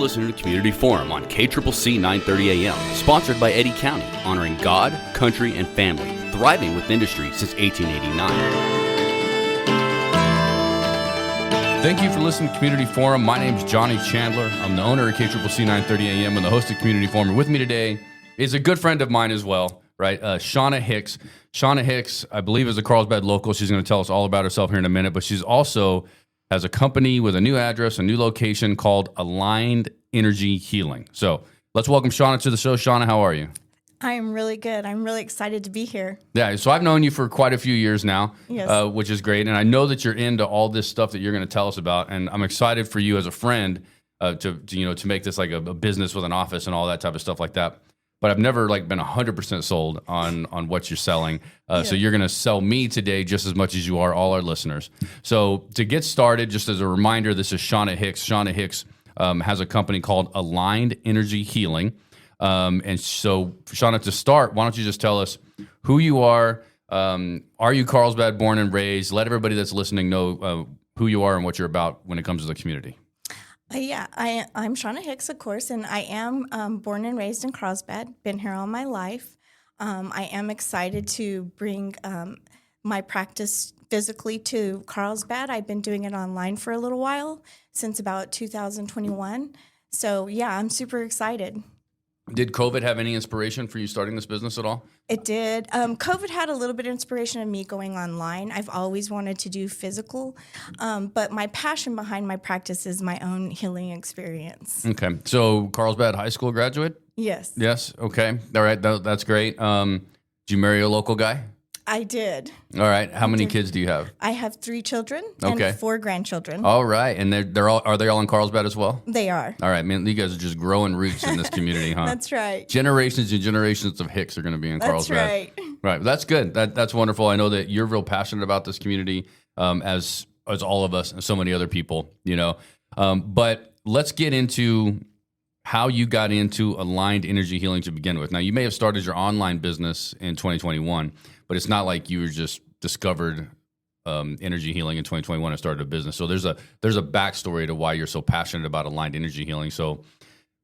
listening to Community Forum on KCCC 930 AM, sponsored by Eddy County, honoring God, country, and family, thriving with industry since 1889. Thank you for listening to Community Forum. My name is Johnny Chandler. I'm the owner of KCCC 930 AM and the host of Community Forum. And with me today is a good friend of mine as well, right? Shawna Hicks. Shawna Hicks, I believe, is a Carlsbad local. She's going to tell us all about herself here in a minute, but she's also has a company with a new address, a new location called Aligned Energy Healing. So let's welcome Shawna to the show. Shawna, how are you? I am really good. I'm really excited to be here. Yeah, so I've known you for quite a few years now, yes. Which is great. And I know that you're into all this stuff that you're going to tell us about. And I'm excited for you as a friend to make this like a business with an office and all that type of stuff like that. But I've never been 100% sold on what you're selling. So you're going to sell me today just as much as you are all our listeners. So to get started, just as a reminder, this is Shawna Hicks. Shawna Hicks has a company called Aligned Energy Healing. And so, Shawna, to start, why don't you just tell us who you are? Are you Carlsbad born and raised? Let everybody that's listening know who you are and what you're about when it comes to the community. I'm Shawna Hicks, of course, and I am born and raised in Carlsbad, been here all my life. I am excited to bring my practice physically to Carlsbad. I've been doing it online for a little while, since about 2021. So, yeah, I'm super excited. Did COVID have any inspiration for you starting this business at all? It did. COVID had a little bit of inspiration of me going online. I've always wanted to do physical, but my passion behind my practice is my own healing experience. Okay. So Carlsbad High School graduate? Yes. Yes. Okay. All right. That's great. Did you marry a local guy? I did. All right. How many kids do you have? I have 3 children and 4 grandchildren. All right. And are they all in Carlsbad as well? They are. All right, man. You guys are just growing roots in this community, huh? That's right. Generations and generations of Hicks are going to be in Carlsbad. That's right. Right. That's good. That's wonderful. I know that you're real passionate about this community, as all of us and so many other people, But let's get into how you got into Aligned Energy Healing to begin with. Now, you may have started your online business in 2021, but it's not like you were just discovered energy healing in 2021 and started a business. So there's a backstory to why you're so passionate about Aligned Energy Healing. So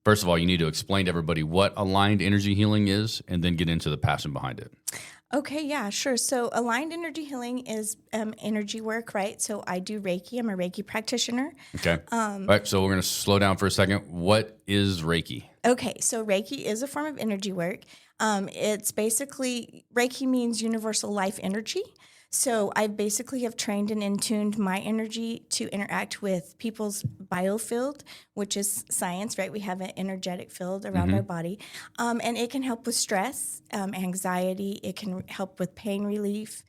first of all, you need to explain to everybody what Aligned Energy Healing is and then get into the passion behind it. Okay, yeah, sure. So Aligned Energy Healing is energy work, right? So I do Reiki. I'm a Reiki practitioner. Okay. All right, so we're going to slow down for a second. What is Reiki? Okay, so Reiki is a form of energy work. It's basically, Reiki means universal life energy. So I basically have trained and in-tuned my energy to interact with people's biofield, which is science, right? We have an energetic field around our body. And it can help with stress, anxiety. It can help with pain relief,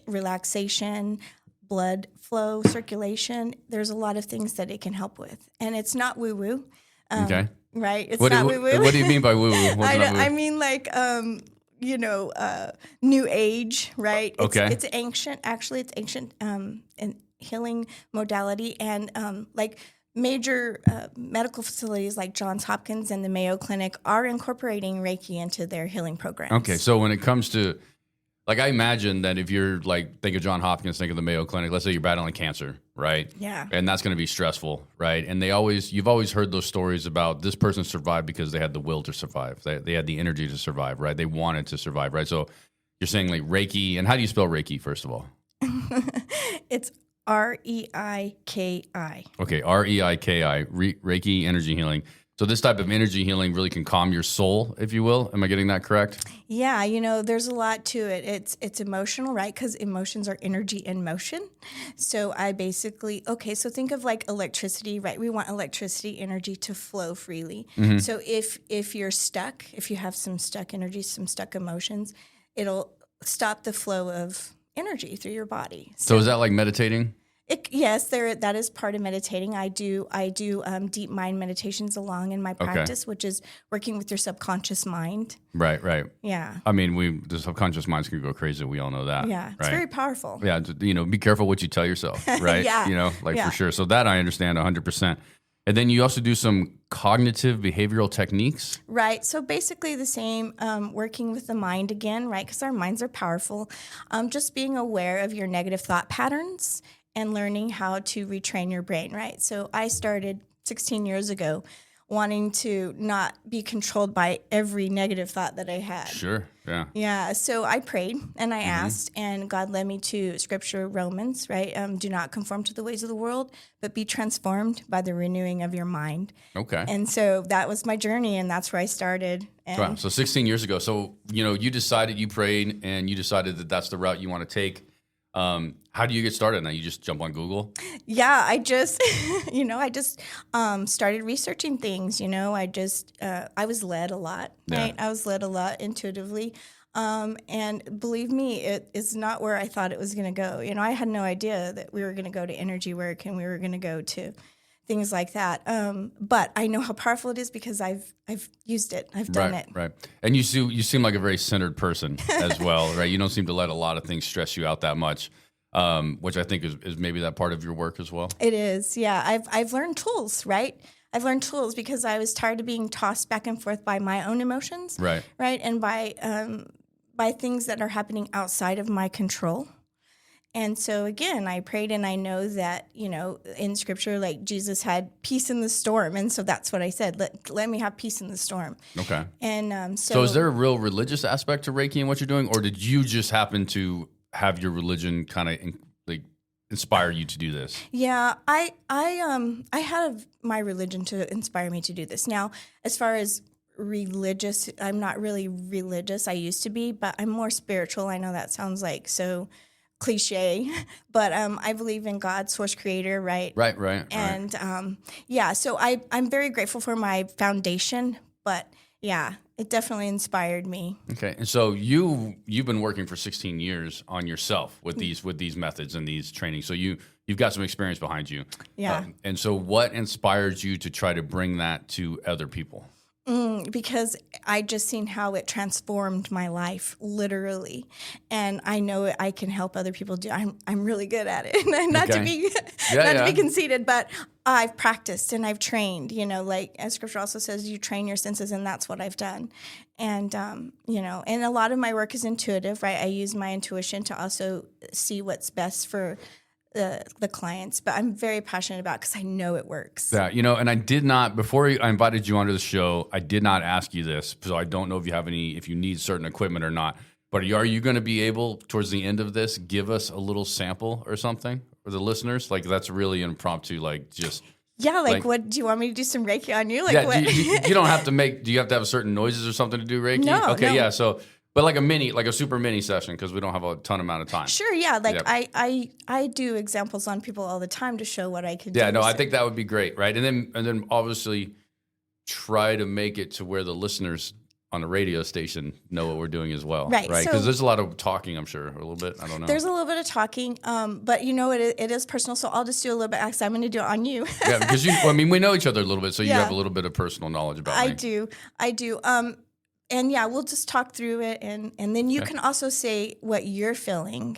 relaxation, blood flow, circulation. There's a lot of things that it can help with. And it's not woo-woo. Okay. Right? It's not woo-woo. What do you mean by woo-woo? I mean new age, right? Okay. It's ancient. Actually, it's ancient and healing modality. And major medical facilities like Johns Hopkins and the Mayo Clinic are incorporating Reiki into their healing programs. Okay, so when it comes to, I imagine that if you're think of Johns Hopkins, think of the Mayo Clinic, let's say you're battling cancer, right? Yeah. And that's going to be stressful, right? And you've always heard those stories about this person survived because they had the will to survive. They had the energy to survive, right? They wanted to survive, right? So you're saying Reiki, and how do you spell Reiki, first of all? It's R-E-I-K-I. Okay, R-E-I-K-I, Reiki Energy Healing. So this type of energy healing really can calm your soul, if you will. Am I getting that correct? Yeah, there's a lot to it. It's emotional, right? Because emotions are energy in motion. So so think of electricity, right? We want electricity energy to flow freely. Mm-hmm. So if you're stuck, if you have some stuck energy, some stuck emotions, it'll stop the flow of energy through your body. So is that like meditating? Yes, that is part of meditating. I do deep mind meditations along in my practice, which is working with your subconscious mind. Right. Yeah. I mean, the subconscious minds can go crazy. We all know that. Yeah, it's very powerful. Yeah, be careful what you tell yourself, right? Yeah. For sure. So that I understand 100%. And then you also do some cognitive behavioral techniques. Right. So basically the same, working with the mind again, right? Because our minds are powerful. Just being aware of your negative thought patterns and learning how to retrain your brain, right? So I started 16 years ago, wanting to not be controlled by every negative thought that I had. Sure. Yeah. Yeah. So I prayed and I asked, and God led me to Scripture, Romans, right? Do not conform to the ways of the world, but be transformed by the renewing of your mind. Okay. And so that was my journey, and that's where I started. And Wow. So 16 years ago. So, you decided, you prayed, and you decided that that's the route you want to take. How do you get started now? You just jump on Google? yeah, I just, started researching things. I was led a lot, right? I was led a lot intuitively. And believe me, it is not where I thought it was going to go. I had no idea that we were going to go to energy work and we were going to go to things like that. But I know how powerful it is because I've used it. I've done it. Right. And you seem like a very centered person as well, right? You don't seem to let a lot of things stress you out that much, which I think is maybe that part of your work as well. It is. Yeah. I've learned tools, right? I've learned tools because I was tired of being tossed back and forth by my own emotions. Right. Right. And by things that are happening outside of my control. And so again, I prayed, and I know that, in Scripture, like Jesus had peace in the storm. And so that's what I said, let me have peace in the storm. Okay. And so is there a real religious aspect to Reiki and what you're doing? Or did you just happen to have your religion kind of inspire you to do this? Yeah, I have my religion to inspire me to do this. Now, as far as religious, I'm not really religious. I used to be, but I'm more spiritual. I know that sounds like so cliche, but I believe in God, source creator, right? Right. And so I'm very grateful for my foundation, but yeah, it definitely inspired me. Okay. And so you've been working for 16 years on yourself with these methods and these trainings. So you've got some experience behind you. Yeah. And so what inspires you to try to bring that to other people? Because I just seen how it transformed my life, literally, and I know I can help other people do. I'm really good at it, not to be conceited, but I've practiced and I've trained. Like as Scripture also says, you train your senses, and that's what I've done. And and a lot of my work is intuitive, right? I use my intuition to also see what's best for the clients, but I'm very passionate about it because I know it works. Yeah, and I did not, before I invited you onto the show, I did not ask you this, so I don't know if you need certain equipment or not, but are you going to be able, towards the end of this, give us a little sample or something for the listeners? Like, that's really impromptu, just... Yeah, what, do you want me to do some Reiki on you? What? You don't have to do you have to have certain noises or something to do Reiki? No. Okay, no. Yeah, so... But like a super mini session, because we don't have a ton amount of time. Sure, yeah. I do examples on people all the time to show what I can do. Yeah, no, I think that would be great, right? And then obviously try to make it to where the listeners on the radio station know what we're doing as well. Right. Because there's a lot of talking, I'm sure, a little bit. I don't know. There's a little bit of talking, but it is personal, so I'll just do a little bit. Actually, I'm going to do it on you. Yeah, because we know each other a little bit, so you have a little bit of personal knowledge about me. I do. And yeah, we'll just talk through it, and then you can also say what you're feeling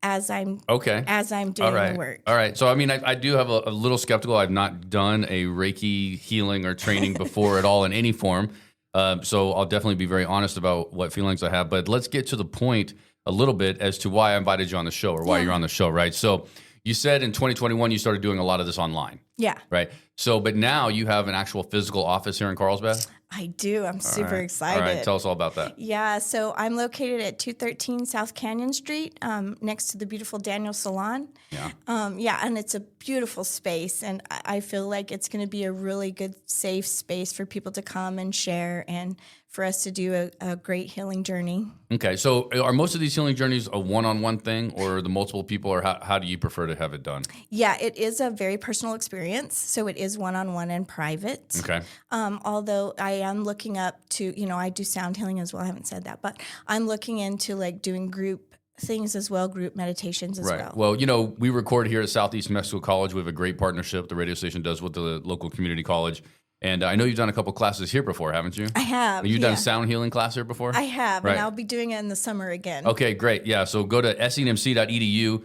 as I'm doing the work. All right. So I do have a little skeptical. I've not done a Reiki healing or training before at all in any form. So I'll definitely be very honest about what feelings I have. But let's get to the point a little bit as to why I invited you on the show or why you're on the show, right? So you said in 2021 you started doing a lot of this online. Yeah. Right. So, but now you have an actual physical office here in Carlsbad? I do. I'm super excited. All right. Tell us all about that. Yeah. So I'm located at 213 South Canyon Street, next to the beautiful Daniel Salon. Yeah. And it's a beautiful space. And I feel like it's going to be a really good, safe space for people to come and share and for us to do a great healing journey. Okay. So are most of these healing journeys a one-on-one thing, or the multiple people, or how do you prefer to have it done? Yeah, it is a very personal experience. So it is one-on-one and private. Okay. Although I am looking up to, I do sound healing as well. I haven't said that, but I'm looking into doing group things as well, group meditations as well. Well, we record here at Southeast Mexico College. We have a great partnership the radio station does with the local community college. And I know you've done a couple classes here before, haven't you? I have. You've done a sound healing class here before? I have, right. And I'll be doing it in the summer again. Okay, great. Yeah, so go to senmc.edu,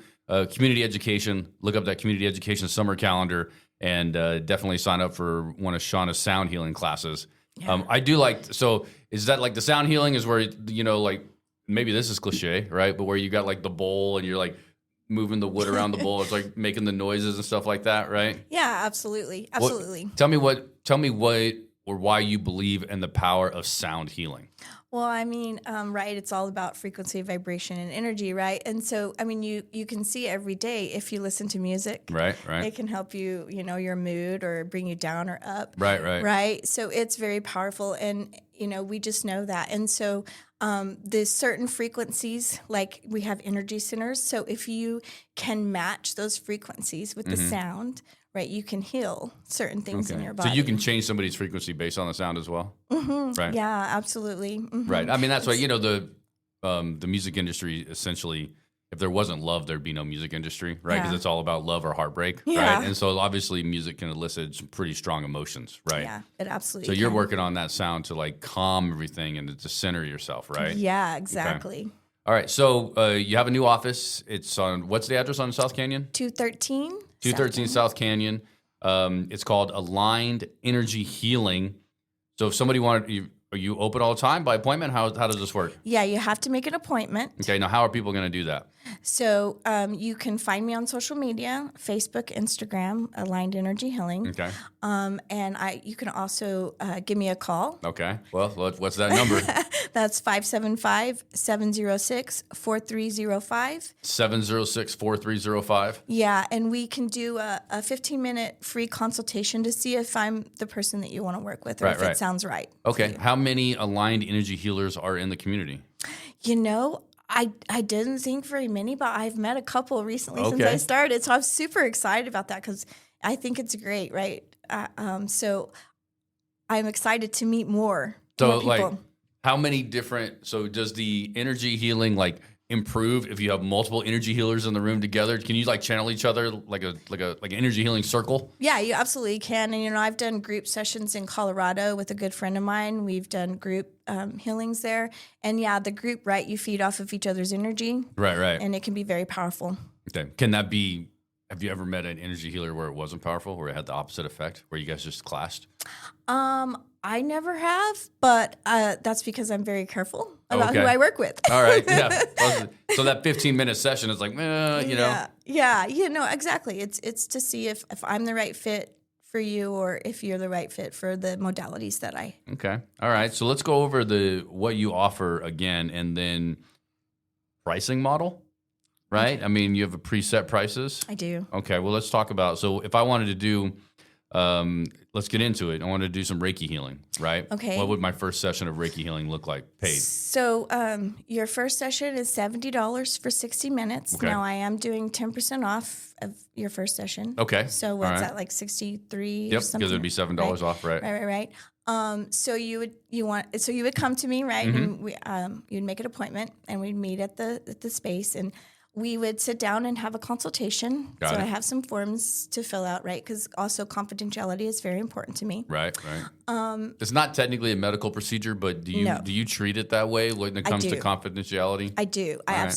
community education, look up that community education summer calendar, and definitely sign up for one of Shawna's sound healing classes. Yeah. I do so is that the sound healing is where, maybe this is cliche, right? But where you got the bowl and you're moving the wood around the bowl. It's like making the noises and stuff like that, right? Yeah, absolutely. Absolutely. Well, tell me what or why you believe in the power of sound healing. Well, I mean, right, it's all about frequency, vibration, and energy, right? And so, I mean, you can see every day if you listen to music, Right. it can help you, your mood or bring you down or up. Right. So it's very powerful, and, we just know that. And so there's certain frequencies, like we have energy centers. So if you can match those frequencies with the sound, right, you can heal certain things in your body. So you can change somebody's frequency based on the sound as well? Right. Yeah, absolutely. Right. I mean, that's why, the music industry, essentially, if there wasn't love, there'd be no music industry, right? Because it's all about love or heartbreak, right? And so obviously music can elicit some pretty strong emotions, right? Yeah, it absolutely So you're can. working on that sound to like calm everything and to center yourself, right? Yeah, exactly. Okay. All right. So you have a new office. It's on, what's the address on South Canyon? 213. 213 South Canyon. It's called Aligned Energy Healing. So if somebody wanted, are you open all the time by appointment? How does this work? Yeah, you have to make an appointment. Okay. Now, how are people going to do that? So you can find me on social media, Facebook, Instagram, Aligned Energy Healing. Okay. And you can also give me a call. Okay. Well, what's that number? That's 575-706-4305. 706-4305. Yeah, and we can do a 15-minute free consultation to see if I'm the person that you want to work with or if it sounds right. Okay. How many aligned energy healers are in the community? I didn't think very many, but I've met a couple recently since I started. So I'm super excited about that because I think it's great, right? So I'm excited to meet more people. Like, how many different, so does the energy healing like improve if you have multiple energy healers in the room together? Can you like channel each other like an energy healing circle? Yeah, you absolutely can. And I've done group sessions in Colorado with a good friend of mine. We've done group healings there, and the group, right? You feed off of each other's energy, right, and it can be very powerful. Okay, can that be? Have you ever met an energy healer where it wasn't powerful, where it had the opposite effect, where you guys just clashed? I never have, but that's because I'm very careful about who I work with. All right, yeah. So that 15-minute you know. Yeah, exactly. It's to see if I'm the right fit for you or if you're the right fit for the modalities that I. Okay. All right. So let's go over what you offer again, and then pricing model. Right? Okay. I mean, you have a preset prices? I do. Okay, well, let's talk about, so if I wanted to do, let's get into it. I wanted to do some Reiki healing, right? Okay. What would my first session of Reiki healing look like, paid? So your first session is $70 for 60 minutes. Okay. Now, I am doing 10% off of your first session. Okay. So what's that, like 63 Yep, or something? because it would be $7 off, right? Right. So you would come to me, right? Mm-hmm. And you'd make an appointment, and we'd meet at the space, and we would sit down and have a consultation. Got it. I have some forms to fill out, right? Because also confidentiality is very important to me. Right. It's not technically a medical procedure, but do you treat it that way when it comes to confidentiality? I do. I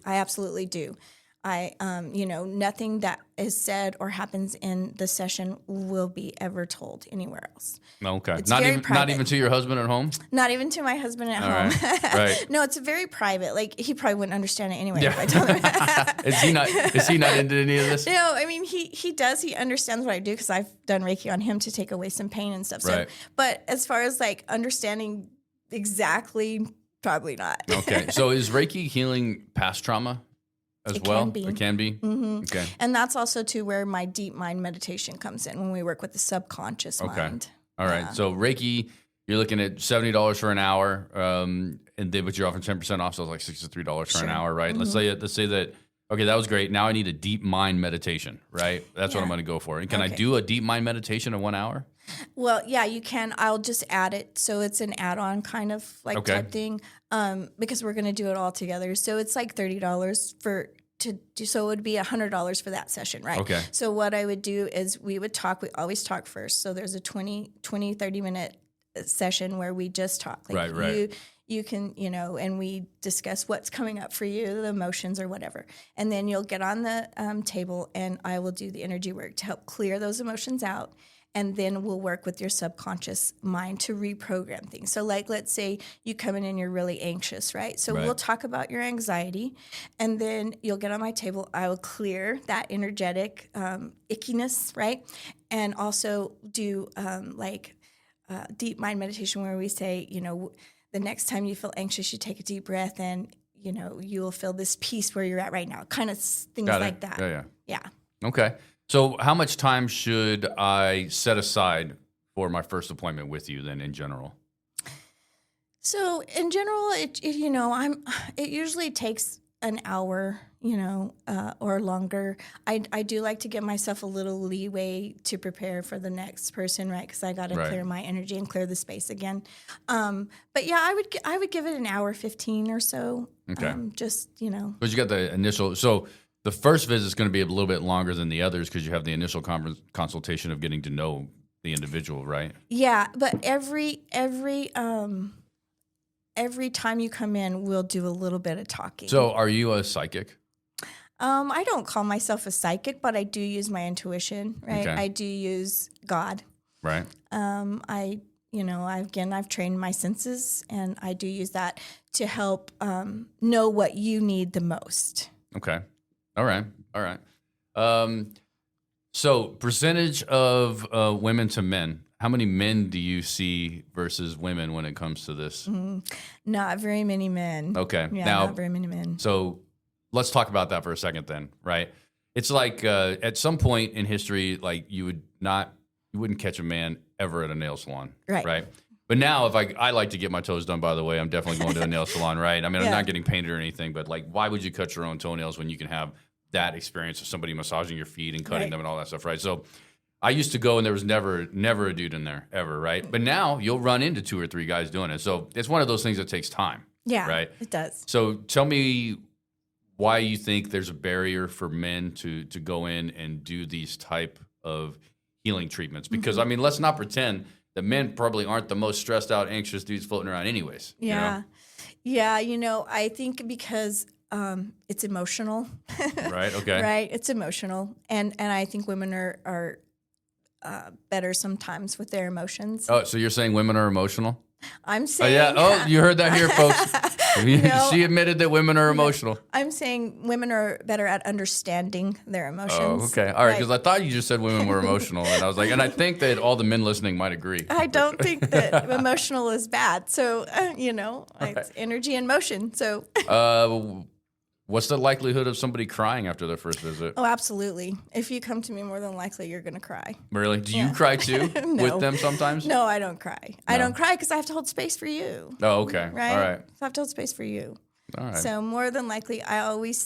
absolutely do. Nothing that is said or happens in the session will be ever told anywhere else. Okay. It's not very even private. Not even to your husband at home? Not even to my husband at home. Right. No, it's very private. Like, he probably wouldn't understand it anyway Yeah. if I told him. Is he not into any of this? No, I mean, he does. He understands what I do because I've done Reiki on him to take away some pain and stuff. Right. So, but as far as like understanding exactly, probably not. Okay. So is Reiki healing past trauma? It can be. Mm-hmm. Okay. And that's also too where my deep mind meditation comes in when we work with the subconscious mind. All right. So Reiki, you're looking at $70 for an hour, but you're offering 10% off, so it's like $63 for an hour, right? Mm-hmm. Let's say that. Okay, that was great. Now I need a deep mind meditation, right? That's what I'm going to go for. And can I do a deep mind meditation in 1 hour? Well, yeah, you can. I'll just add it. So it's an add-on kind of type thing because we're going to do it all together. So it's like $30 so it would be $100 for that session, right? Okay. So what I would do is we always talk first. So there's a 30-minute session where we just talk. Like right. You can, and we discuss what's coming up for you, the emotions or whatever. And then you'll get on the table and I will do the energy work to help clear those emotions out. and then we'll work with your subconscious mind to reprogram things. So like, let's say you come in and you're really anxious, right? So we'll talk about your anxiety, and then you'll get on my table. I will clear that energetic ickiness, right? And also do deep mind meditation where we say, the next time you feel anxious, you take a deep breath and, you will feel this peace where you're at right now. Kind of things like that. Yeah. Okay. So how much time should I set aside for my first appointment with you then in general? So in general, it usually takes an hour, or longer. I do like to give myself a little leeway to prepare for the next person, right? Because I got to clear my energy and clear the space again. But yeah, I would give it an hour, 15 or so. Okay. Because you got the initial. So the first visit is going to be a little bit longer than the others because you have the initial consultation of getting to know the individual, right? Yeah, but every time you come in, we'll do a little bit of talking. So are you a psychic? I don't call myself a psychic, but I do use my intuition, right? Okay. I do use God. Right. I've trained my senses, and I do use that to help know what you need the most. Okay. All right. So percentage of women to men, how many men do you see versus women when it comes to this? Not very many men. Okay. Yeah, now, not very many men. So let's talk about that for a second then, right? It's like at some point in history, like you wouldn't catch a man ever at a nail salon, right? But now if I like to get my toes done, by the way, I'm definitely going to a nail salon, right? I mean, I'm not getting painted or anything, but like, why would you cut your own toenails when you can have that experience of somebody massaging your feet and cutting them and all that stuff, right? So I used to go and there was never a dude in there ever, right? But now you'll run into 2 or 3 guys doing it. So it's one of those things that takes time. Yeah, right? It does. So tell me why you think there's a barrier for men to go in and do these type of healing treatments. Because, I mean, let's not pretend that men probably aren't the most stressed out, anxious dudes floating around anyways. Yeah. Yeah, I think because it's emotional. Right, okay. Right, it's emotional. And I think women are better sometimes with their emotions. Oh, so you're saying women are emotional? I'm saying... Oh, yeah. Oh, you heard that here, folks. She admitted that women are emotional. I'm saying women are better at understanding their emotions. Oh, okay. All right, because I thought you just said women were emotional. And I was like, and I think that all the men listening might agree. I don't think that emotional is bad. So, it's energy and motion. So... What's the likelihood of somebody crying after their first visit? Oh, absolutely. If you come to me, more than likely you're going to cry. Really? Do you cry too with them sometimes? No, I don't cry. No. I don't cry because I have to hold space for you. Oh, okay. Right? All right. So I have to hold space for you. All right. So more than likely, I always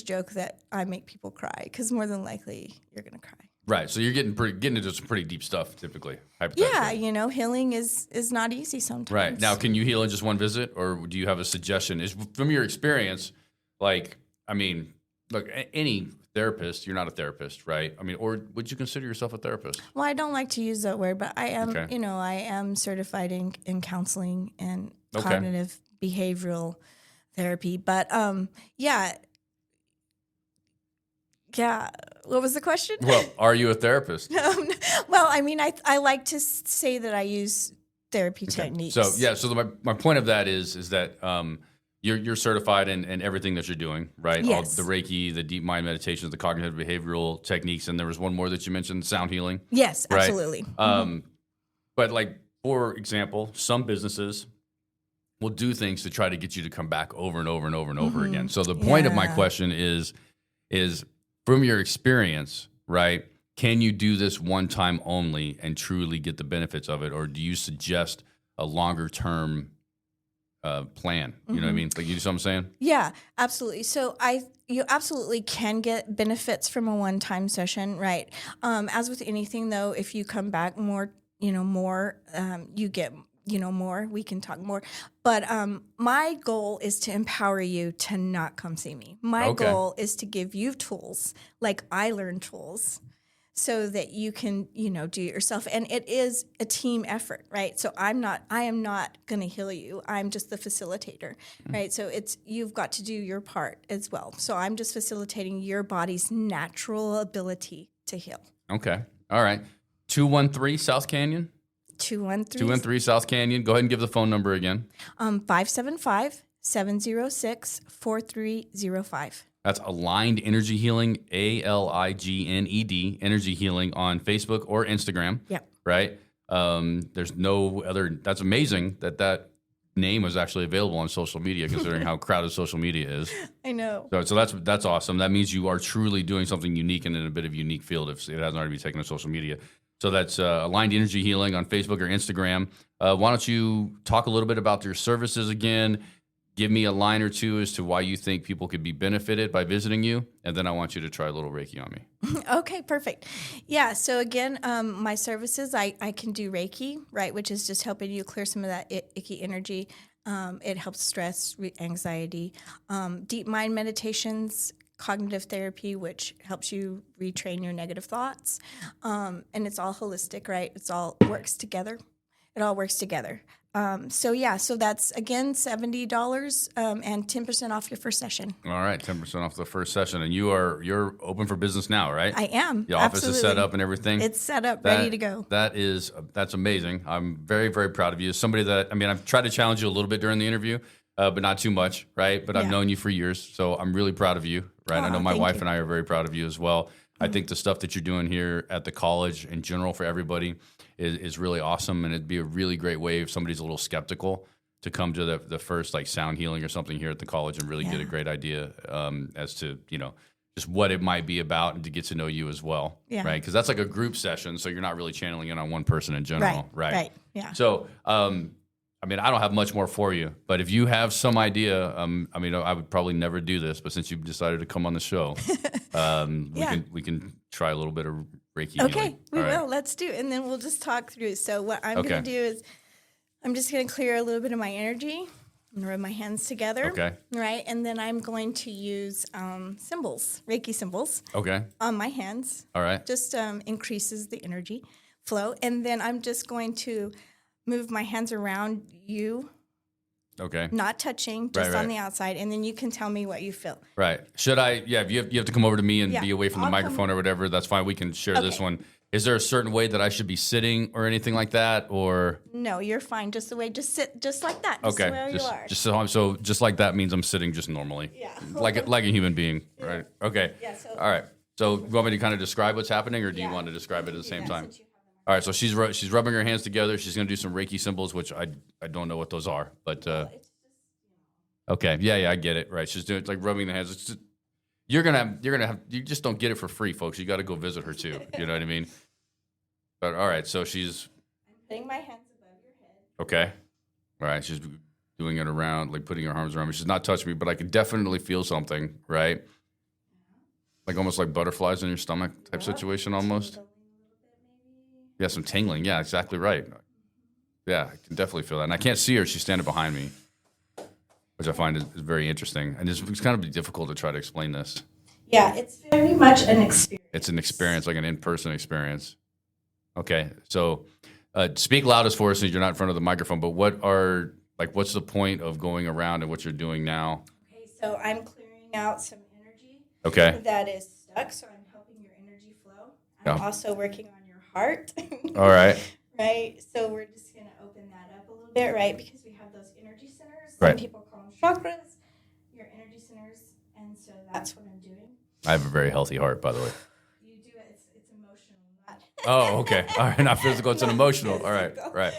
joke that I make people cry because more than likely you're going to cry. Right. So you're getting into some pretty deep stuff typically. Hypothetically. Yeah, healing is not easy sometimes. Right. Now, can you heal in just one visit, or do you have a suggestion? Is from your experience, like, I mean, look, any therapist, you're not a therapist, right? I mean, or would you consider yourself a therapist? Well, I don't like to use that word, but I am, I am certified in counseling and cognitive behavioral therapy. But yeah. What was the question? Well, are you a therapist? Well, I mean, I like to say that I use therapy techniques. So yeah, so my point of that is that you're certified in everything that you're doing, right? Yes. All the Reiki, the deep mind meditations, the cognitive behavioral techniques, and there was one more that you mentioned, sound healing. Yes, right? absolutely. But like, for example, some businesses will do things to try to get you to come back over and over and over and over again. So the point of my question is from your experience, right? Can you do this one time only and truly get the benefits of it, or do you suggest a longer term plan? You know what I mean? Like, you see what I'm saying? Yeah, absolutely. So you absolutely can get benefits from a one-time session, right? As with anything, though, if you come back more, you get, more. We can talk more. But my goal is to empower you to not come see me. My goal is to give you tools, like I learned tools, so that you can, do it yourself. And it is a team effort, right? So I am not going to heal you. I'm just the facilitator, right? So you've got to do your part as well. So I'm just facilitating your body's natural ability to heal. Okay. All right. 213 South Canyon? 213. 213 South Canyon. Go ahead and give the phone number again. 575-706-4305. That's Aligned Energy Healing, ALIGNED, Energy Healing on Facebook or Instagram. Yep. Right? There's no other. That's amazing that name was actually available on social media, considering how crowded social media is. I know. So that's awesome. That means you are truly doing something unique and in a bit of a unique field if it hasn't already been taken to social media. So that's Aligned Energy Healing on Facebook or Instagram. Why don't you talk a little bit about your services again? Give me a line or two as to why you think people could be benefited by visiting you, and then I want you to try a little Reiki on me. Okay, perfect. Yeah, so again, my services, I can do Reiki, right, which is just helping you clear some of that icky energy. It helps stress, anxiety, deep mind meditations, cognitive therapy, which helps you retrain your negative thoughts. And it's all holistic, right? It all works together. So that's again $70 and 10% off your first session. All right, 10% off the first session, and you're open for business now, right? I am. The office Absolutely. is set up and everything. It's set up, ready to go. That's amazing. I'm very, very proud of you. Somebody that I've tried to challenge you a little bit during the interview, but not too much, right? But I've known you for years, so I'm really proud of you, right? I know my wife and I are very proud of you as well. Mm-hmm. I think the stuff that you're doing here at the college in general for everybody is really awesome, and it'd be a really great way if somebody's a little skeptical to come to the first like sound healing or something here at the college and really get a great idea as to just what it might be about and to get to know you as well, right? Because that's like a group session, so you're not really channeling in on one person in general, right? Yeah. So, I don't have much more for you, but if you have some idea, I would probably never do this, but since you've decided to come on the show, we can try a little bit of Reiki. Okay, healing. we will. Let's do it, and then we'll just talk through. So what I'm going to do is I'm just going to clear a little bit of my energy. I'm going to rub my hands together. Okay. Right, and then I'm going to use symbols, Reiki symbols. Okay. On my hands. All right. Just increases the energy flow, and then I'm just going to move my hands around you. Okay. Not touching, just on the outside, and then you can tell me what you feel. Right. Should I? Yeah. If you have to come over to me and be away from the microphone or whatever, that's fine. We can share this one. Is there a certain way that I should be sitting or anything like that, or? No, you're fine. Just the way. Just sit, just like that. Just where you are. So just like that means I'm sitting just normally. Yeah. like a human being, right? Okay. Yeah. So. All right. So you want me to kind of describe what's happening, or do you want to describe it at the same time? All right. So she's rubbing her hands together. She's going to do some Reiki symbols, which I don't know what those are, but. Okay. Yeah. I get it. Right. She's doing like rubbing the hands. It's just, you just don't get it for free, folks. You got to go visit her too. You know what I mean? But all right. So she's. I'm putting my hands above your head. Okay. All right. She's doing it around, like putting her arms around me. She's not touching me, but I can definitely feel something, right? Like almost like butterflies in your stomach type situation almost. Yeah, some tingling. Yeah, exactly right. Yeah, I can definitely feel that. And I can't see her. She's standing behind me, which I find is very interesting. And it's kind of difficult to try to explain this. Yeah, it's very much an experience. It's an experience, like an in-person experience. Okay, so speak loudest for us since you're not in front of the microphone, but what's the point of going around and what you're doing now? Okay, so I'm clearing out some energy that is stuck, so I'm helping your energy flow. I'm also working on your heart. All right. Right, so we're just going to open that up a little bit, right, because we have those energy centers. Right. Some people call them chakras, your energy centers, and so that's what I'm doing. I have a very healthy heart, by the way. You do it, it's emotional, not... Oh, okay. All right, not physical, it's an emotional. All right, right.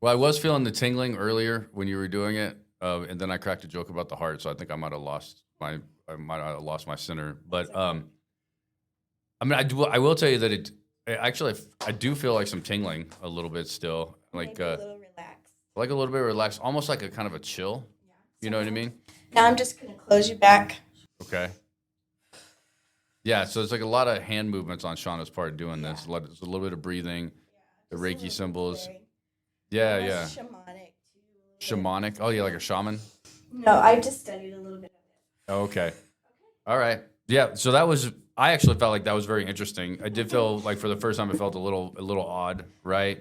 Well, I was feeling the tingling earlier when you were doing it, and then I cracked a joke about the heart, so I think I might have lost my center. But I will tell you that I do feel like some tingling a little bit still, like a little relaxed, like a little bit relaxed, almost like a kind of a chill. Yeah. You know what I mean? Now I'm just going to close you back. Okay. Yeah, so it's like a lot of hand movements on Shawna's part doing this. There's a little bit of breathing, the Reiki symbols. Yeah. Shamanic too. Shamanic? Oh, yeah, like a shaman? No, I just studied a little bit of it. Okay. All right. Yeah, so I actually felt like that was very interesting. I did feel like for the first time it felt a little odd, right?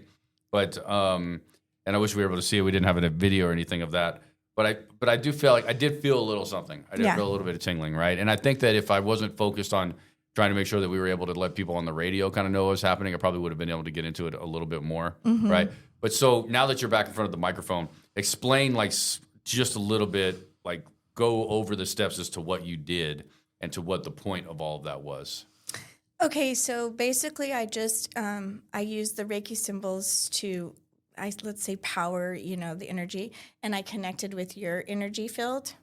But and I wish we were able to see it. We didn't have a video or anything of that. But I do feel like I did feel a little something. I did feel a little bit of tingling, right? And I think that if I wasn't focused on trying to make sure that we were able to let people on the radio kind of know what was happening, I probably would have been able to get into it a little bit more, right? But so now that you're back in front of the microphone, explain like just a little bit, like go over the steps as to what you did and to what the point of all of that was. Okay, so basically I just, I use the Reiki symbols to, let's say power, the energy, and I connected with your energy field,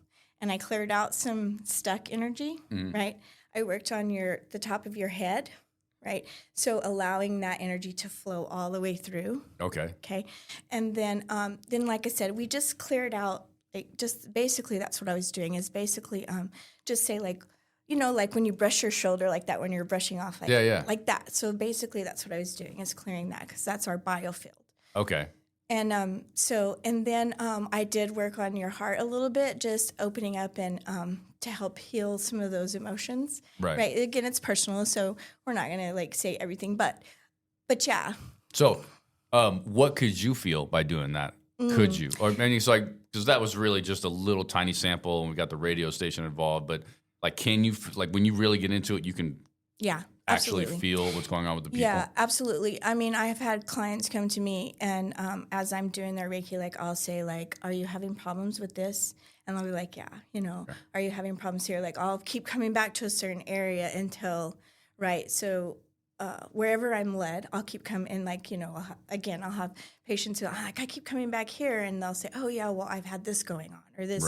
and I cleared out some stuck energy, right? I worked on the top of your head, right? So allowing that energy to flow all the way through. Okay. Okay. And then like I said, we just cleared out, like, just basically that's what I was doing is basically just say like, like when you brush your shoulder like that when you're brushing off, like, like that. So basically that's what I was doing is clearing that because that's our biofield. Okay. And then I did work on your heart a little bit, just opening up and to help heal some of those emotions. Right. Again, it's personal, so we're not gonna like say everything, but yeah. So, what could you feel by doing that? Could you? Or it's like because that was really just a little tiny sample, and we got the radio station involved. But like, can you like when you really get into it, you can actually feel what's going on with the people? Yeah, absolutely. I mean, I have had clients come to me, and as I'm doing their Reiki, like I'll say, like, "Are you having problems with this?" And they'll be like, "Yeah." Are you having problems here? Like, I'll keep coming back to a certain area until, right? So wherever I'm led, I'll keep coming. And like, I'll have patients who like, I keep coming back here, and they'll say, "Oh yeah, well I've had this going on or this,"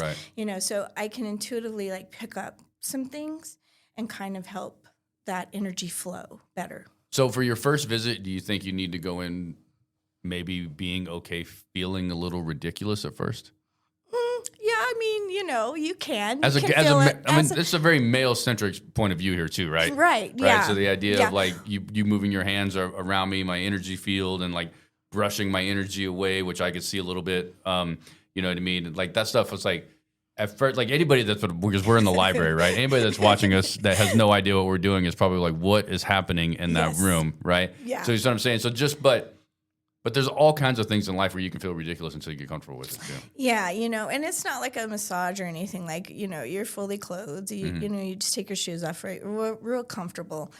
So I can intuitively like pick up some things and kind of help that energy flow better. So for your first visit, do you think you need to go in maybe being okay, feeling a little ridiculous at first? Yeah, I mean, you can. This is a very male-centric point of view here too, right? Right, yeah. So the idea of like you moving your hands around me, my energy field, and like brushing my energy away, which I could see a little bit, you know what I mean? Like that stuff was like, at first, like anybody because we're in the library, right? Anybody that's watching us that has no idea what we're doing is probably like, what is happening in that room, right? Yeah. So you know what I'm saying? So but there's all kinds of things in life where you can feel ridiculous until you get comfortable with it too. Yeah, and it's not like a massage or anything. Like, you're fully clothed. You just take your shoes off, right? Real comfortable.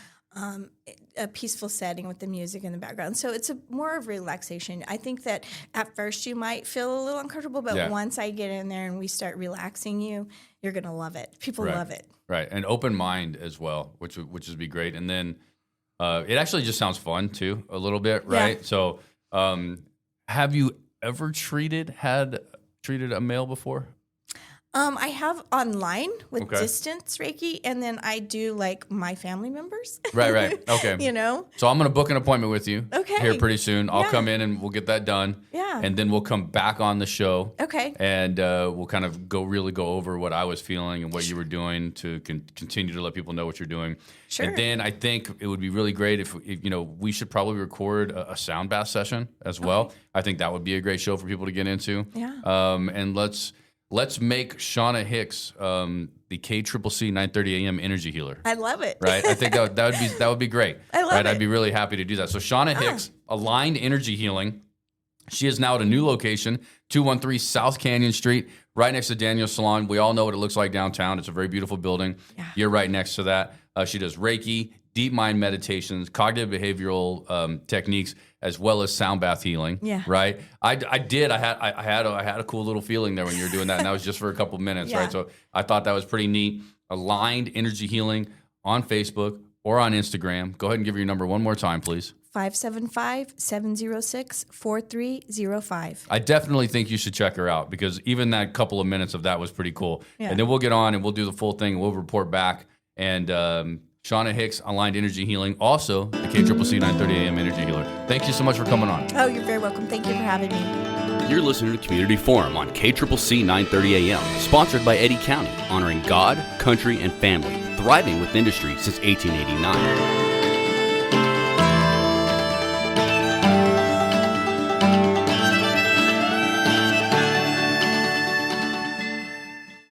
A peaceful setting with the music in the background. So it's more of relaxation. I think that at first you might feel a little uncomfortable, but once I get in there and we start relaxing you're going to love it. People love it. Right. And open mind as well, which would be great. And then it actually just sounds fun too, a little bit, right? Yeah. So have you ever treated a male before? I have online with distance Reiki, and then I do like my family members. Right. Okay. So I'm going to book an appointment with you here pretty soon. I'll come in and we'll get that done. Yeah. And then we'll come back on the show. Okay. And we'll kind of go over what I was feeling and what you were doing to continue to let people know what you're doing. Sure. And then I think it would be really great if we should probably record a sound bath session as well. I think that would be a great show for people to get into. Yeah. And let's make Shawna Hicks the KCCC 9:30 a.m. energy healer. I love it. Right? I think that would be great. I love it. I'd be really happy to do that. So Shawna Hicks, Aligned Energy Healing. She is now at a new location, 213 South Canyon Street, right next to Daniel's Salon. We all know what it looks like downtown. It's a very beautiful building. Yeah. You're right next to that. She does Reiki, deep mind meditations, cognitive behavioral techniques, as well as sound bath healing. Yeah. Right. I had a cool little feeling there when you were doing that, and that was just for a couple minutes. Yeah. Right. So I thought that was pretty neat. Aligned Energy Healing on Facebook or on Instagram. Go ahead and give your number one more time, please. 575-706-4305. I definitely think you should check her out because even that couple of minutes of that was pretty cool. Yeah. And then we'll get on and we'll do the full thing and we'll report back. And Shawna Hicks, Aligned Energy Healing, also the KCCC 9:30 a.m. Energy Healer. Thank you so much for coming on. Oh, you're very welcome. Thank you for having me. You're listening to Community Forum on KCCC 9:30 a.m., sponsored by Eddy County, honoring God, country, and family, thriving with industry since 1889.